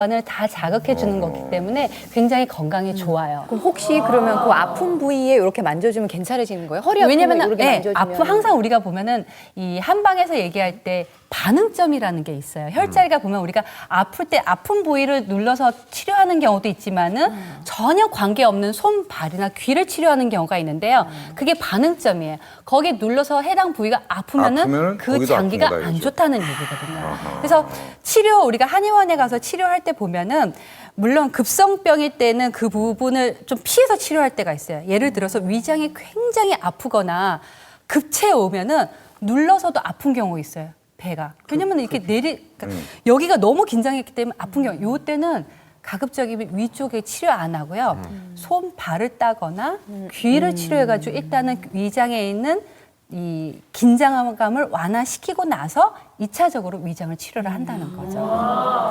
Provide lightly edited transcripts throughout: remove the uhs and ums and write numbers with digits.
을 다 자극해 주는 거기 때문에 굉장히 건강에 좋아요. 그럼 혹시 그러면 그 아픈 부위에 이렇게 만져주면 괜찮아지는 거예요? 허리 아프면 왜냐면 이렇게 만져주면 항상 우리가 보면은 이 한방에서 얘기할 때 반응점이라는 게 있어요. 혈자리가 보면 우리가 아플 때 아픈 부위를 눌러서 치료하는 경우도 있지만은 전혀 관계없는 손, 발이나 귀를 치료하는 경우가 있는데요. 그게 반응점이에요. 거기에 눌러서 해당 부위가 아프면은 그 거기도 장기가 아픈 거다, 안 이거죠. 좋다는 얘기거든요. 그래서 치료 우리가 한의원에 가서 치료할 때 보면은 물론 급성병일 때는 그 부분을 좀 피해서 치료할 때가 있어요. 예를 들어서 위장이 굉장히 아프거나 급체에 오면은 눌러서도 아픈 경우 있어요. 배가. 왜냐면 이렇게 그러니까 여기가 너무 긴장했기 때문에 아픈 경우. 요때는 가급적이면 위쪽에 치료 안 하고요. 손, 발을 따거나 귀를 치료해가지고 일단은 위장에 있는 이 긴장감을 완화시키고 나서 2차적으로 위장을 치료를 한다는 거죠.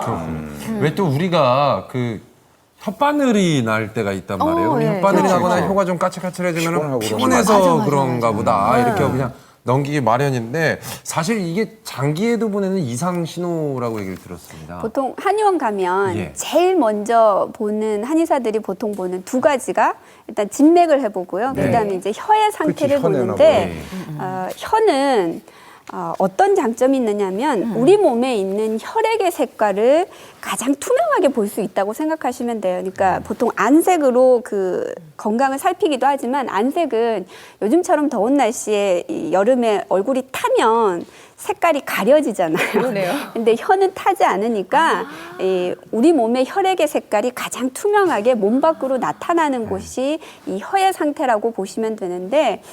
왜 또 우리가 그 혓바늘이 날 때가 있단 말이에요. 예. 혓바늘이 나거나 그렇죠. 혀가 좀 까칠까칠해지면 피곤하고 피곤해서 그런가 보다 이렇게 그냥 넘기기 마련인데 사실 이게 장기에도 보내는 이상 신호라고 얘기를 들었습니다. 보통 한의원 가면 예. 제일 먼저 보는 한의사들이 보통 보는 두 가지가 일단 진맥을 해보고요. 네. 그다음에 이제 혀의 상태를 혀내나 보는데 혀는 어떤 장점이 있느냐면 우리 몸에 있는 혈액의 색깔을 가장 투명하게 볼 수 있다고 생각하시면 돼요. 그러니까 보통 안색으로 그 건강을 살피기도 하지만 안색은 요즘처럼 더운 날씨에 이 여름에 얼굴이 타면 색깔이 가려지잖아요. 그러네요. 근데 혀는 타지 않으니까 이 우리 몸의 혈액의 색깔이 가장 투명하게 몸 밖으로 나타나는 곳이 이 혀의 상태라고 보시면 되는데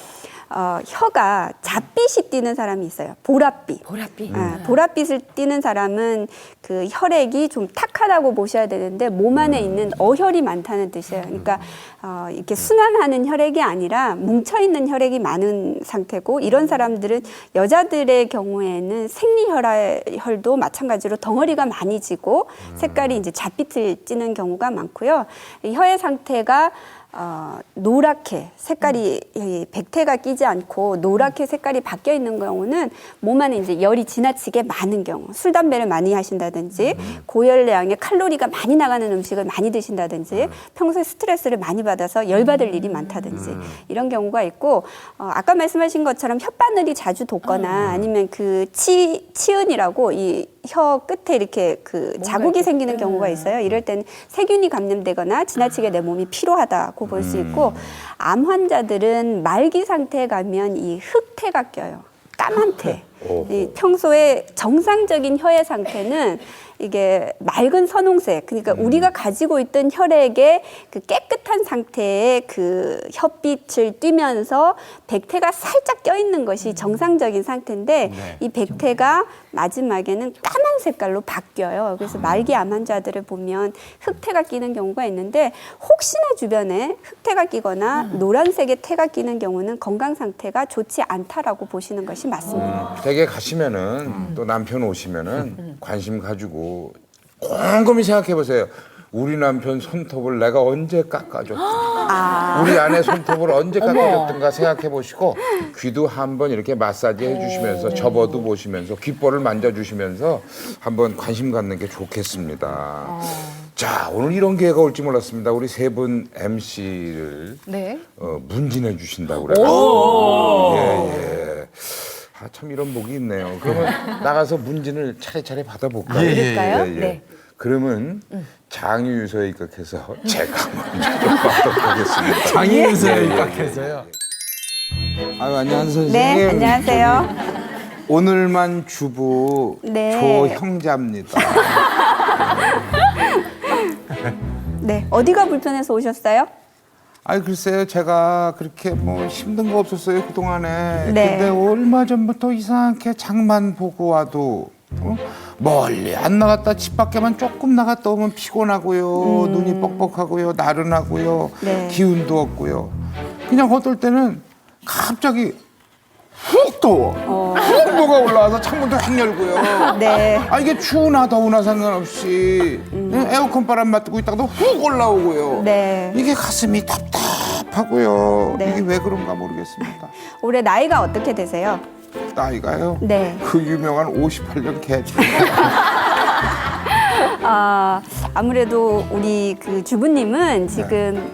혀가 잣빛이 띠는 사람이 있어요. 보랏빛. 보랏빛. 보랏빛을 띠는 사람은 그 혈액이 좀 탁하다고 보셔야 되는데 몸 안에 있는 어혈이 많다는 뜻이에요. 그러니까 이렇게 순환하는 혈액이 아니라 뭉쳐있는 혈액이 많은 상태고 이런 사람들은 여자들의 경우에는 생리혈도 마찬가지로 덩어리가 많이 지고 색깔이 이제 잣빛을 띠는 경우가 많고요. 이 혀의 상태가 노랗게 색깔이 백태가 끼지 않고 노랗게 색깔이 바뀌어 있는 경우는 몸 안에 이제 열이 지나치게 많은 경우, 술 담배를 많이 하신다든지 고열량의 칼로리가 많이 나가는 음식을 많이 드신다든지 평소에 스트레스를 많이 받아서 열받을 일이 많다든지 이런 경우가 있고 아까 말씀하신 것처럼 혓바늘이 자주 돋거나 아니면 그 치은이라고 이 혀 끝에 이렇게 그 자국이 생기는 경우가 있어요. 이럴 때는 세균이 감염되거나 지나치게 내 몸이 피로하다고 볼 수 있고 암 환자들은 말기 상태에 가면 이 흑태가 껴요. 까만 태. 이 평소에 정상적인 혀의 상태는 이게 맑은 선홍색, 그러니까 우리가 가지고 있던 혈액의 그 깨끗한 상태의 그 혈빛을 띠면서 백태가 살짝 껴있는 것이 정상적인 상태인데 이 백태가 마지막에는 까만 색깔로 바뀌어요. 그래서 말기 암 환자들을 보면 흑태가 끼는 경우가 있는데 혹시나 주변에 흑태가 끼거나 노란색의 태가 끼는 경우는 건강 상태가 좋지 않다라고 보시는 것이 맞습니다. 댁에 가시면은 또 남편 오시면은 관심 가지고 곰곰이 생각해 보세요. 우리 남편 손톱을 내가 언제 깎아줬던가, 우리 아내 손톱을 언제 깎아줬던가 생각해 보시고 귀도 한번 이렇게 마사지 해주시면서 접어도 보시면서 귓볼을 만져주시면서 한번 관심 갖는 게 좋겠습니다. 자, 오늘 이런 기회가 올지 몰랐습니다. 우리 세 분 MC를 네. 문진해 주신다고 그래요. 예. 아, 참 이런 복이 있네요. 그러면 나가서 문진을 차례차례 받아볼까요? 그럴까요? 네. 그러면 장유유서에 입각해서 제가 먼저 좀 받도록 하겠습니다. 장애인사에 입각해서요. 아유, 안녕하세요, 선생님. 네, 안녕하세요. 오늘만 주부 네. 조형자입니다. 네, 어디가 불편해서 오셨어요? 아이, 글쎄요, 제가 그렇게 뭐 힘든 거 없었어요, 그동안에. 네. 근데 얼마 전부터 이상하게 장만 보고 와도 멀리 안 나갔다 집 밖에만 조금 나갔다 오면 피곤하고요. 눈이 뻑뻑하고요. 나른하고요. 네. 기운도 없고요. 그냥 어떨 때는 갑자기 훅 더워. 훅 뭐가 올라와서 창문도 확 열고요. 네. 아, 이게 추우나 더우나 상관없이 에어컨 바람 맞고 있다가도 훅 올라오고요. 네. 이게 가슴이 답답하고요. 네. 이게 왜 그런가 모르겠습니다. 올해 나이가 어떻게 되세요? 나이가요? 네. 그 유명한 58년 개띠. 아무래도 우리 그 주부님은 지금